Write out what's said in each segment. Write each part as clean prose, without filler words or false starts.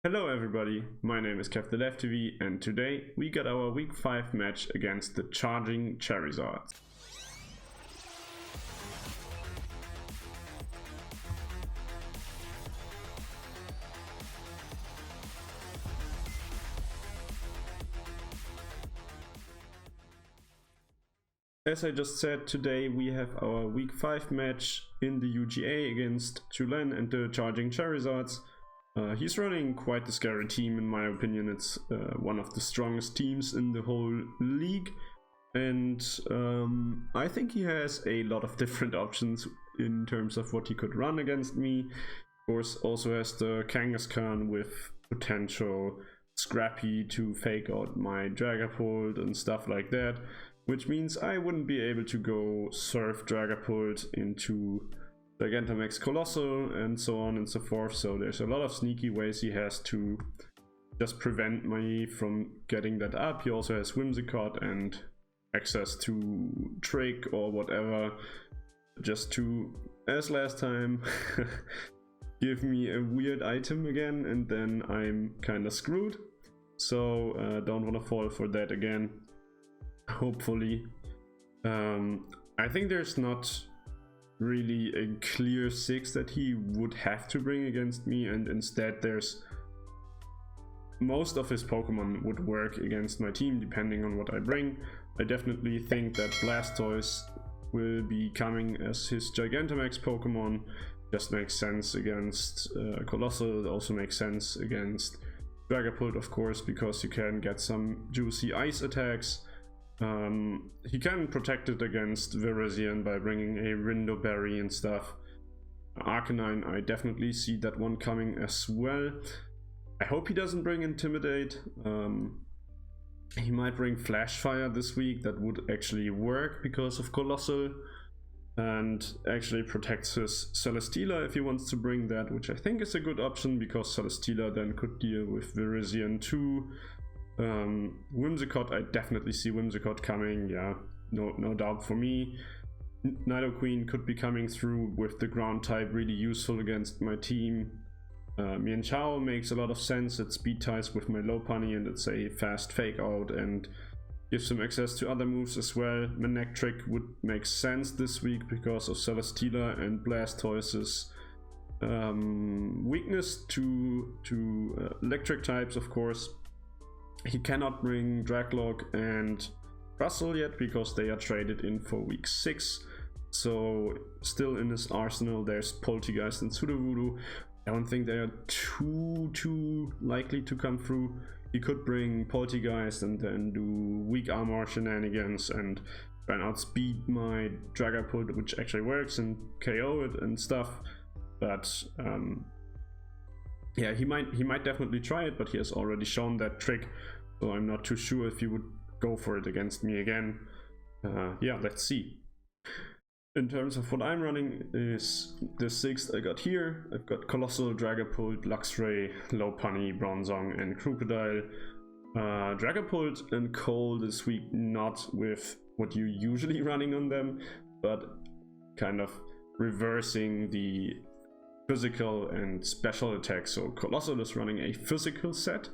Hello everybody, my name is Kev the Left TV and today we got our week 5 match against the Charging Chariyards. As I just said, today we have our week 5 match in the UGA against Tulen and the Charging Chariyards. He's running quite the scary team in my opinion. It's one of the strongest teams in the whole league, and I think he has a lot of different options in terms of what he could run against me. Of course, also has the Kangaskhan with potential Scrappy to fake out my Dragapult and stuff like that, which means I wouldn't be able to go surf Dragapult into Gigantamax Colossal and so on and so forth. So there's a lot of sneaky ways he has to just prevent me from getting that up. He also has Whimsicott and access to Trick or whatever, just to, as last time, give me a weird item again, and then I'm kinda screwed. So don't want to fall for that again, hopefully. I think there's not really a clear 6 that he would have to bring against me, and instead there's most of his Pokemon would work against my team depending on what I bring. I definitely think that Blastoise will be coming as his Gigantamax Pokemon. Just makes sense against Colossal. It also makes sense against Dragapult, of course, because you can get some juicy ice attacks. He can protect it against Virizion by bringing a Rindo Berry and stuff. Arcanine, I definitely see that one coming as well. I hope he doesn't bring Intimidate. He might bring Flash Fire this week. That would actually work because of Colossal, and actually protects his Celesteela if he wants to bring that, which I think is a good option because Celesteela then could deal with Virizion too. Whimsicott, I definitely see Whimsicott coming, yeah, no doubt for me. Nidoqueen could be coming through with the ground type, really useful against my team. Mienshao makes a lot of sense. It speed ties with my Lopunny and it's a fast fake out and gives him access to other moves as well. Manectric would make sense this week because of Celesteela and Blastoise's weakness to electric types, of course. He cannot bring Draglock and Russell yet because they are traded in for week 6. So still in his arsenal there's Polteageist and Sudowoodo. I don't think they are too likely to come through. He could bring Polteageist and then do weak armor shenanigans and try and outspeed my Dragapult, which actually works, and KO it and stuff. But yeah, he might definitely try it, but he has already shown that trick, so I'm not too sure if he would go for it against me again. Yeah, let's see. In terms of what I'm running is the 6th I got here. I've got Colossal, Dragapult, Luxray, Lopunny, Bronzong, and Crocodile. Dragapult and Coal this week, not with what you're usually running on them, but kind of reversing the physical and special attacks. So Colossal is running a physical set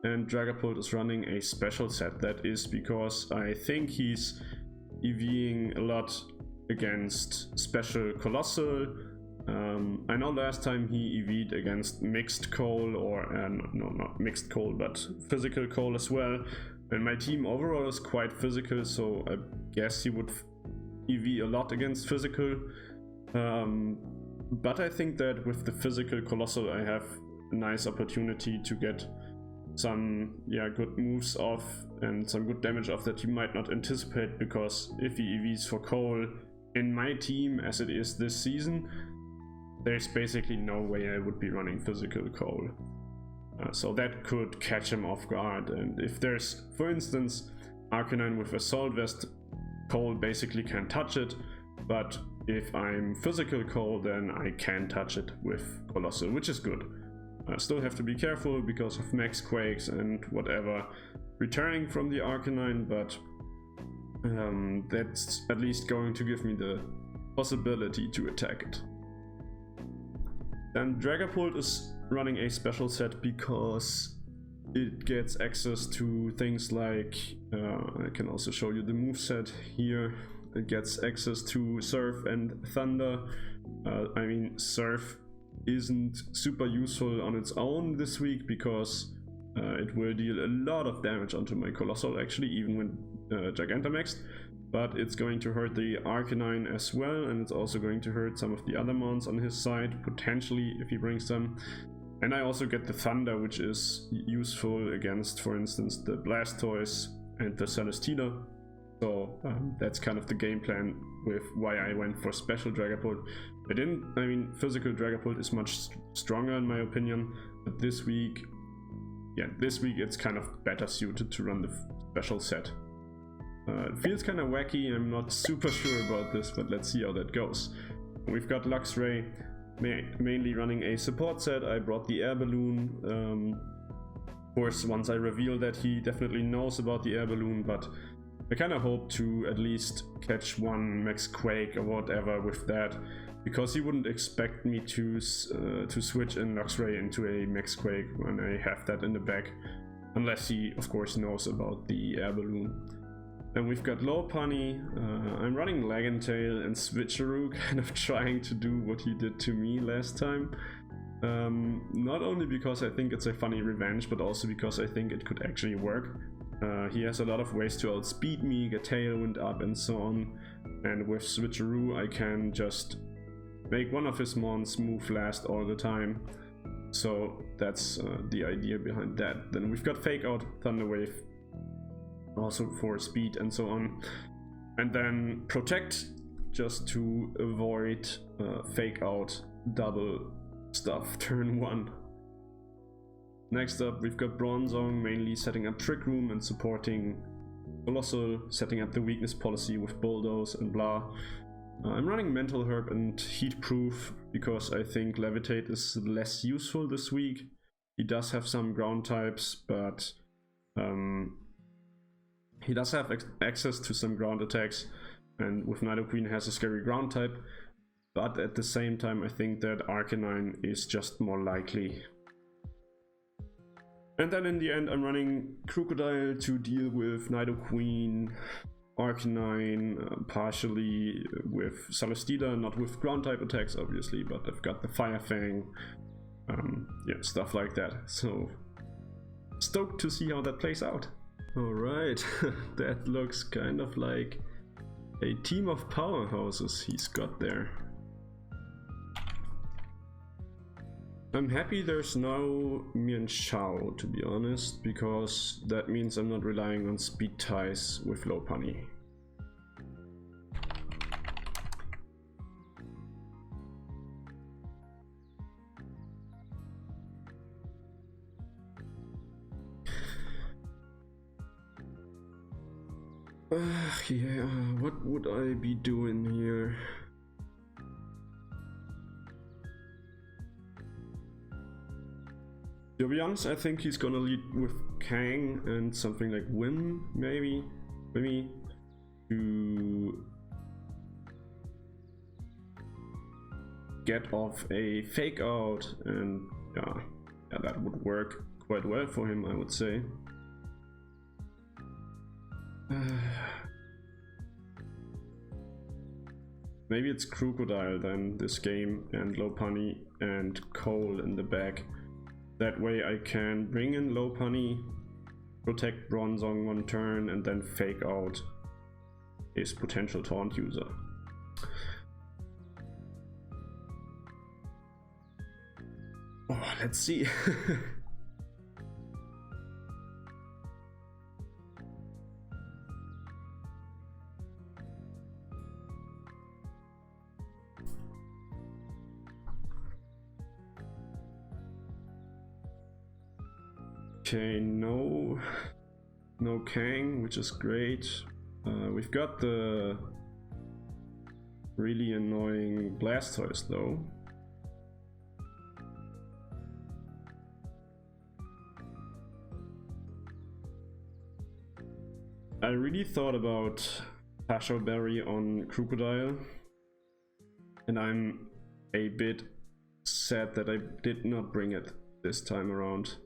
and Dragapult is running a special set. That is because I think he's EVing a lot against special Colossal. I know last time he EV'd against mixed Coal, or no, not mixed Coal, but physical Coal as well, and my team overall is quite physical, so I guess he would EV a lot against physical. But I think that with the physical Colossal I have a nice opportunity to get some good moves off and some good damage off that you might not anticipate, because if he EVs for Coal in my team as it is this season, there's basically no way I would be running physical Coal. So that could catch him off guard, and if there's, for instance, Arcanine with Assault Vest, Coal basically can't touch it, but if I'm physical Coal, then I can touch it with Colossal, which is good. I still have to be careful because of Max Quakes and whatever returning from the Arcanine, but that's at least going to give me the possibility to attack it. Then Dragapult is running a special set because it gets access to things like, I can also show you the moveset here. It gets access to Surf and Thunder. I mean, Surf isn't super useful on its own this week because it will deal a lot of damage onto my Colossal, actually, even when Gigantamaxed. But it's going to hurt the Arcanine as well, and it's also going to hurt some of the other mons on his side, potentially, if he brings them. And I also get the Thunder, which is useful against, for instance, the Blastoise and the Celestina. So that's kind of the game plan with why I went for Special Dragapult. I mean, Physical Dragapult is much stronger in my opinion, but this week it's kind of better suited to run the Special set. It feels kind of wacky, I'm not super sure about this, but let's see how that goes. We've got Luxray, mainly running a support set. I brought the Air Balloon. Of course, once I reveal that, he definitely knows about the Air Balloon, but I kind of hope to at least catch one Max Quake or whatever with that, because he wouldn't expect me to switch in Luxray into a Max Quake when I have that in the bag, unless he, of course, knows about the Air Balloon. Then we've got Lopunny. I'm running Lagentail and Switcheroo, kind of trying to do what he did to me last time. Not only because I think it's a funny revenge, but also because I think it could actually work. He has a lot of ways to outspeed me, get Tailwind up and so on. And with Switcheroo I can just make one of his mons move last all the time. So that's the idea behind that. Then we've got Fake Out, Thunder Wave, also for speed and so on. And then Protect, just to avoid Fake Out double stuff turn 1. Next up we've got Bronzong, mainly setting up Trick Room and supporting Colossal, setting up the weakness policy with Bulldoze and blah. I'm running Mental Herb and Heat Proof because I think Levitate is less useful this week. He does have some ground types, but he does have access to some ground attacks, and with Nidoqueen has a scary ground type, but at the same time I think that Arcanine is just more likely. And then in the end I'm running Crocodile to deal with Nidoqueen, Arcanine, partially with Celestina, not with ground type attacks obviously, but I've got the Fire Fang, yeah, stuff like that. So stoked to see how that plays out. Alright, that looks kind of like a team of powerhouses he's got there. I'm happy there's no Mienshao, to be honest, because that means I'm not relying on speed ties with Lopunny. Yeah, what would I be doing here? To be honest, I think he's gonna lead with Kang and something like Wim, maybe to get off a Fake Out, and yeah, that would work quite well for him, I would say. Maybe it's Crocodile then this game, and Lopunny and Cole in the back. That way I can bring in Lopunny, protect Bronzong one turn, and then Fake Out his potential taunt user. Oh, let's see. Okay, no Kang, which is great. We've got the really annoying Blastoise though. I really thought about Pasho Berry on Crocodile, and I'm a bit sad that I did not bring it this time around.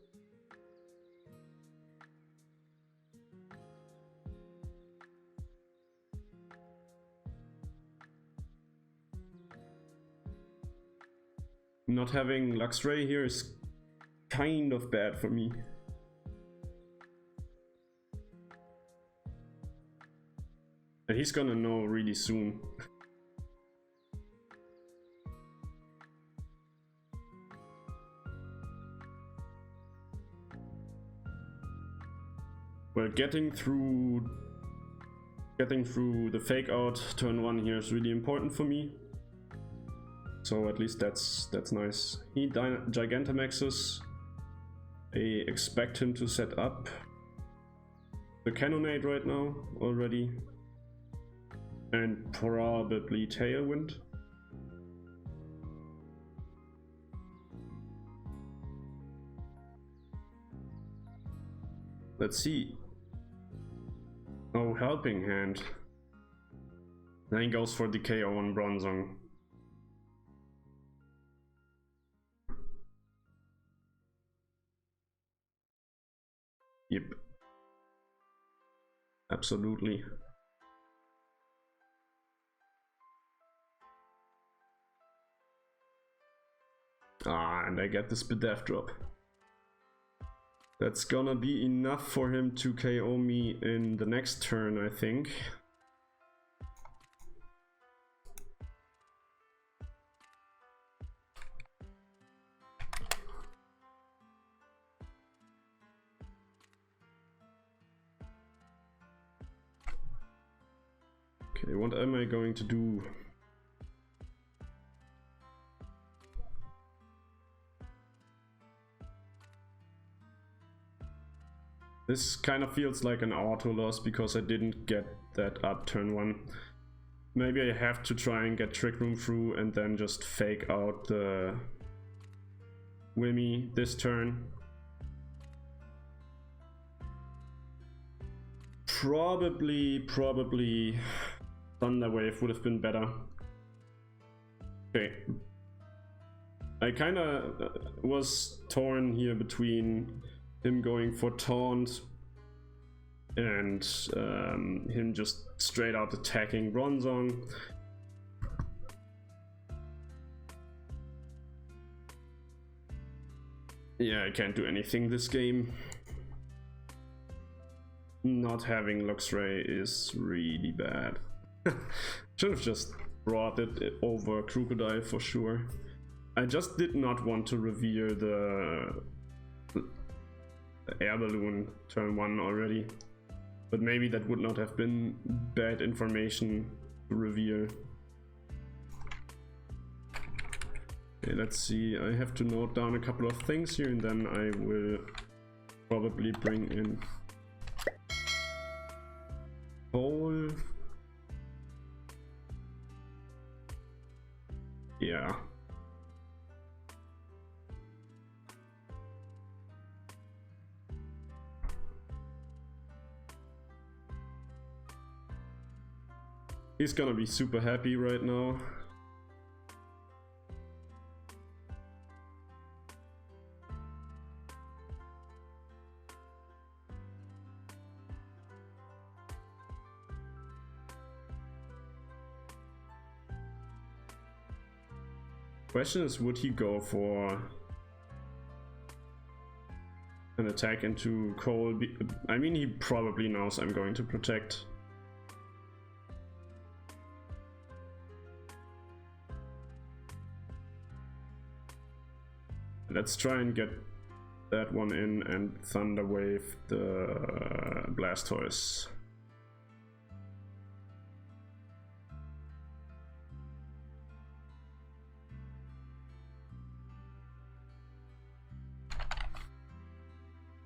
Not having Luxray here is kind of bad for me. And he's gonna know really soon. Well, getting through the fake out turn 1 here is really important for me. So at least that's nice. He Gigantamaxes. I expect him to set up the Cannonade right now already. And probably Tailwind. Let's see. Oh, Helping Hand. Then he goes for the KO on Bronzong. Yep. Absolutely. Ah, and I get the Spadef drop. That's gonna be enough for him to KO me in the next turn, I think. Okay, what am I going to do? This kind of feels like an auto loss because I didn't get that up turn 1. Maybe I have to try and get Trick Room through and then just fake out the Wimmy this turn. Probably Thunder Wave would have been better. Okay. I kinda was torn here between him going for Taunt and him just straight out attacking Bronzong. Yeah, I can't do anything this game. Not having Luxray is really bad. Should have just brought it over Crocodile for sure. I just did not want to reveal the Air Balloon turn 1 already. But maybe that would not have been bad information to reveal. Okay, let's see. I have to note down a couple of things here and then I will probably bring in Hole. Yeah. He's gonna be super happy right now. Question is, would he go for an attack into Cole? I mean, he probably knows I'm going to protect. Let's try and get that one in and Thunder Wave the Blastoise.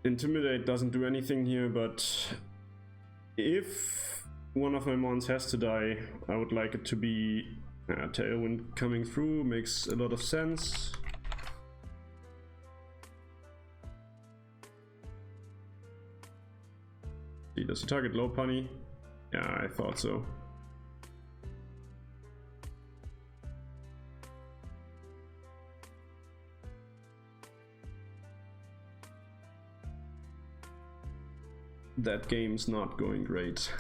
Intimidate doesn't do anything here, but if one of my mons has to die, I would like it to be Tailwind coming through. Makes a lot of sense. Does he target Lopunny? Yeah, I thought so. that game's not going great.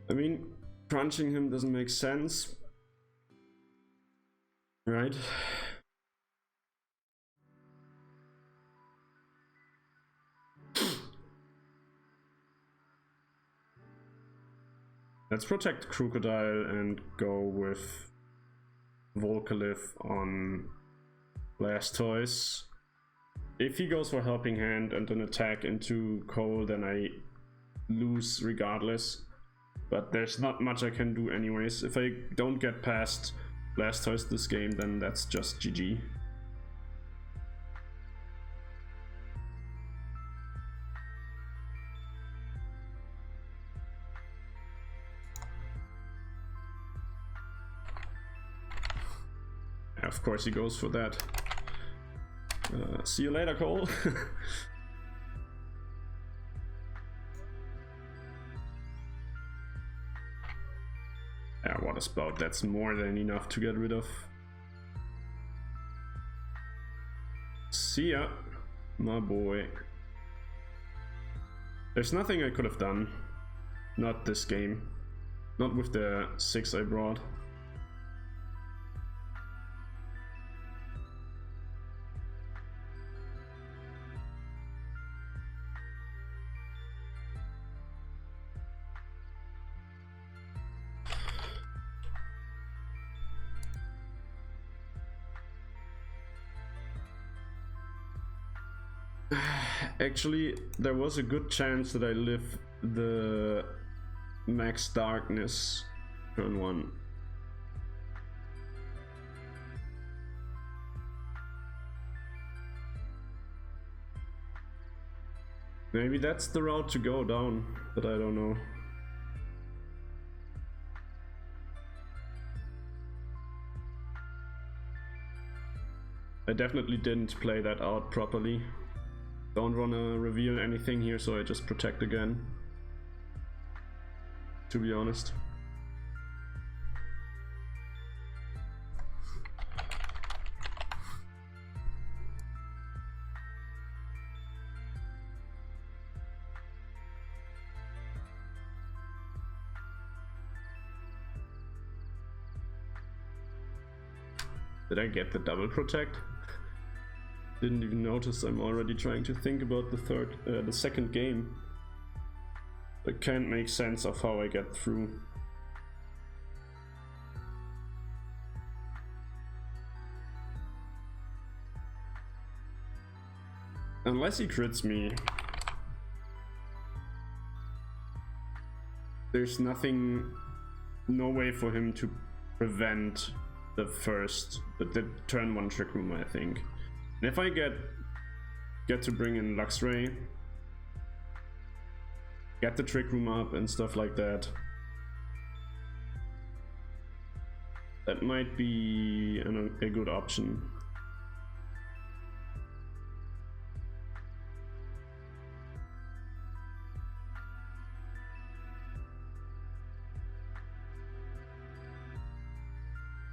I mean, crunching him doesn't make sense, right? Let's protect Crocodile and go with Volcalith on Blastoise. If he goes for Helping Hand and an attack into Coal, then I lose regardless. But there's not much I can do anyways. If I don't get past Blastoise this game, then that's just GG. Of course he goes for that. See you later, Cole. Yeah, what a spout. That's more than enough to get rid of. See ya, my boy. There's nothing I could have done. Not this game. Not with the 6 I brought. Actually, there was a good chance that I live the Max Darkness turn 1. Maybe that's the route to go down, but I don't know. I definitely didn't play that out properly. Don't want to reveal anything here, so I just protect again, to be honest. Did I get the double protect? Didn't even notice. I'm already trying to think about the second game. I can't make sense of how I get through. Unless he crits me, there's nothing, no way for him to prevent the turn 1 Trick Room, I think. And if I get to bring in Luxray, get the Trick Room up and stuff like that, that might be a good option.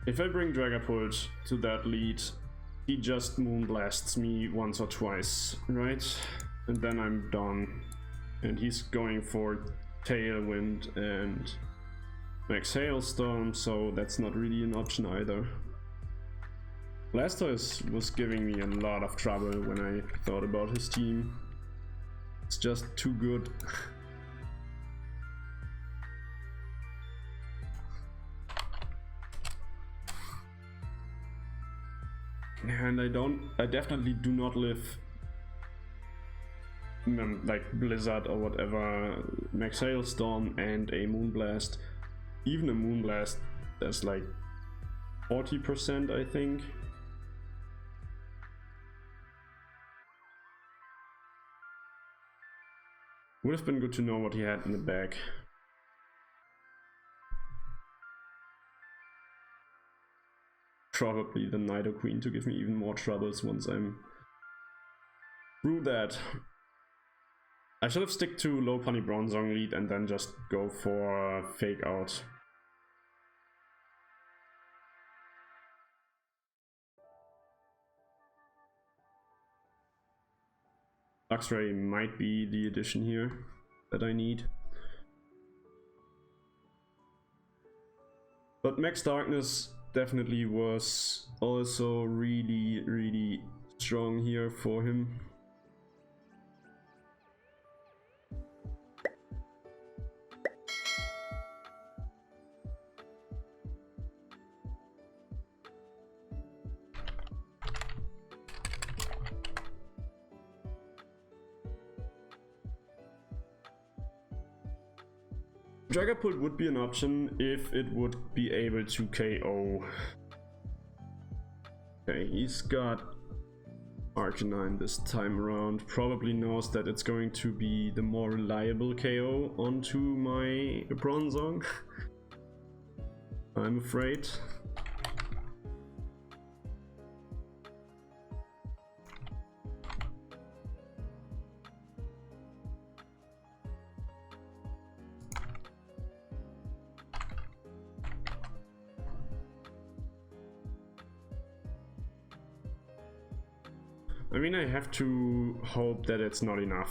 If I bring Dragapult to that lead, he just Moonblasts me once or twice, right? And then I'm done. And he's going for Tailwind and Max Hailstorm, so that's not really an option either. Blastoise was giving me a lot of trouble when I thought about his team. It's just too good. And I definitely do not live like Blizzard or whatever, Max Hailstorm and a Moonblast. Even a Moonblast, that's like 40%, I think. Would have been good to know what he had in the bag. probably the Knight or Queen to give me even more troubles once I'm through that. I should have stick to low punny Bronzong lead and then just go for fake out. Luxray might be the addition here that I need. But Max Darkness definitely was also really strong here for him. Dragapult would be an option if it would be able to KO. Okay, he's got Arcanine this time around. Probably knows that it's going to be the more reliable KO onto my Bronzong. I'm afraid. I mean, I have to hope that it's not enough.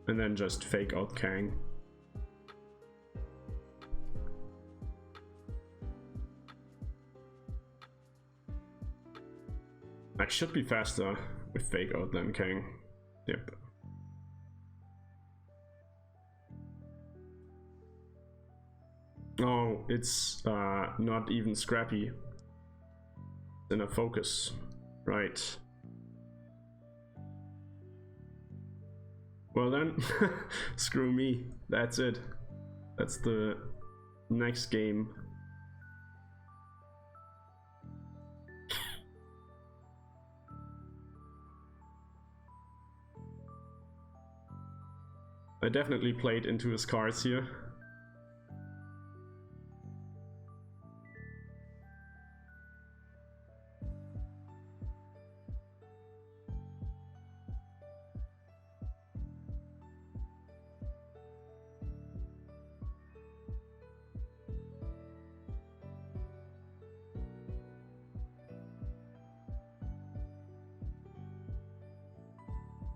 And then just fake out Kang. I should be faster with fake out than Kang. Yep. Oh, it's not even Scrappy. In a focus, right? Well then, screw me. That's it. That's the next game. I definitely played into his cards here.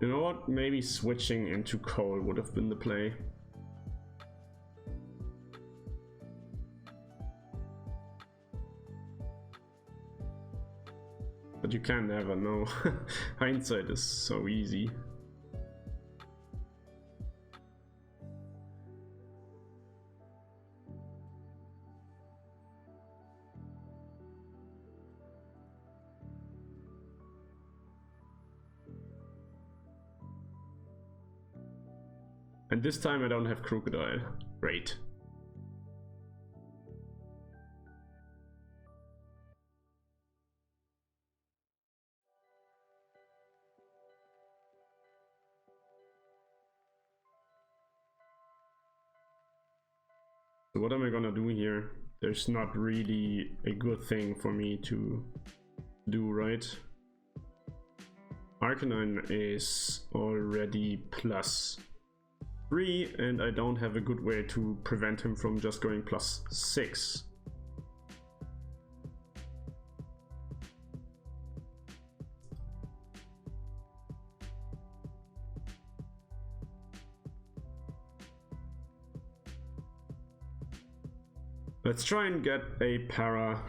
You know what? Maybe switching into Cole would have been the play. But you can never know. Hindsight is so easy. And this time I don't have Crocodile. Great. So what am I gonna do here? There's not really a good thing for me to do, right? Arcanine is already +3, and I don't have a good way to prevent him from just going +6. Let's try and get a para.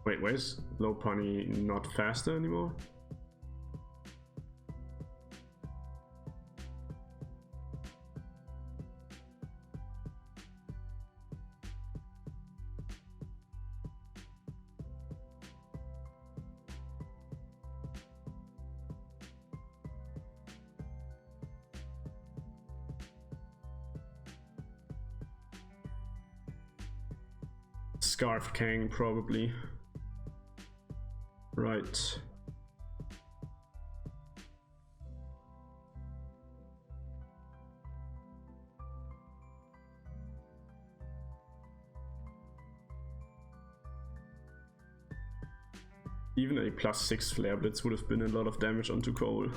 Wait, why is Lopunny not faster anymore? Scarf Kang, probably. Right. Even a +6 flare blitz would have been a lot of damage onto Cole.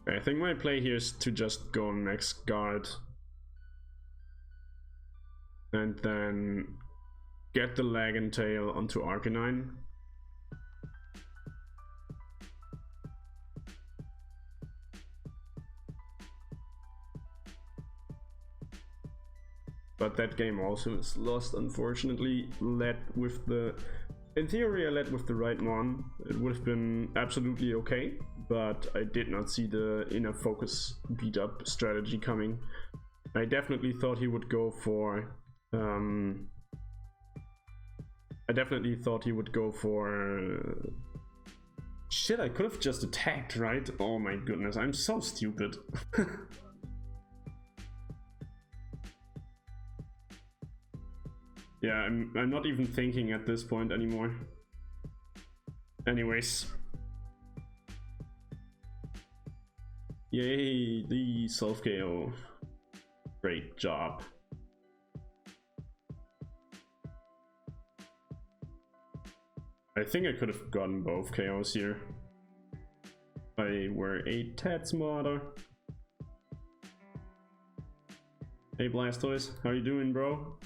I think my play here is to just go max guard and then get the leg and tail onto Arcanine. But that game also is lost, unfortunately. In theory I led with the right one. It would have been absolutely okay, but I did not see the inner focus beat up strategy coming. I definitely thought he would go for shit, I could have just attacked, right? Oh my goodness, I'm so stupid. Yeah, I'm not even thinking at this point anymore. Anyways. Yay, the self-KO. Great job. I think I could have gotten both KOs here. I were a tad smarter. Hey Blastoise, how you doing, bro?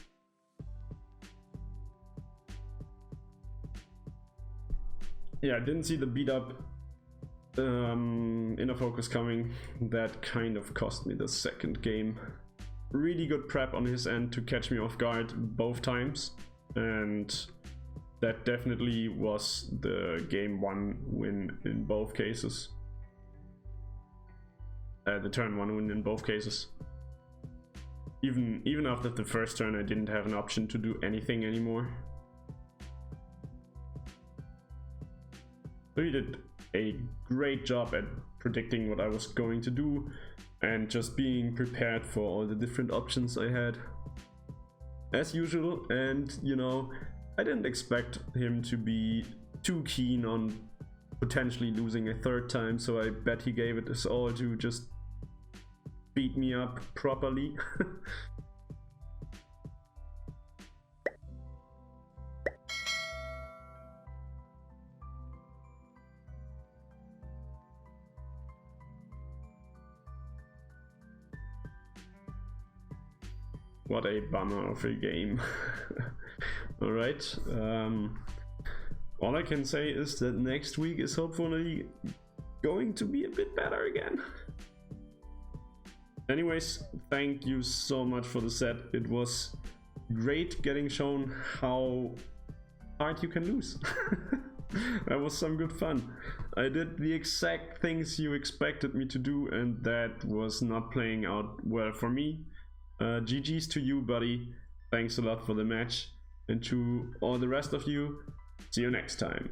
Yeah, I didn't see the beat up inner focus coming. That kind of cost me the second game. Really good prep on his end to catch me off guard both times, and that definitely was the game 1 win in both cases. The turn 1 win in both cases. Even after the first turn I didn't have an option to do anything anymore. So he did a great job at predicting what I was going to do and just being prepared for all the different options I had. As usual, and you know, I didn't expect him to be too keen on potentially losing a third time, so I bet he gave it his all to just beat me up properly. What a bummer of a game. Alright, all I can say is that next week is hopefully going to be a bit better again. Anyways, thank you so much for the set. It was great getting shown how hard you can lose. That was some good fun. I did the exact things you expected me to do, and that was not playing out well for me. GG's to you, buddy. Thanks a lot for the match. And to all the rest of you, see you next time.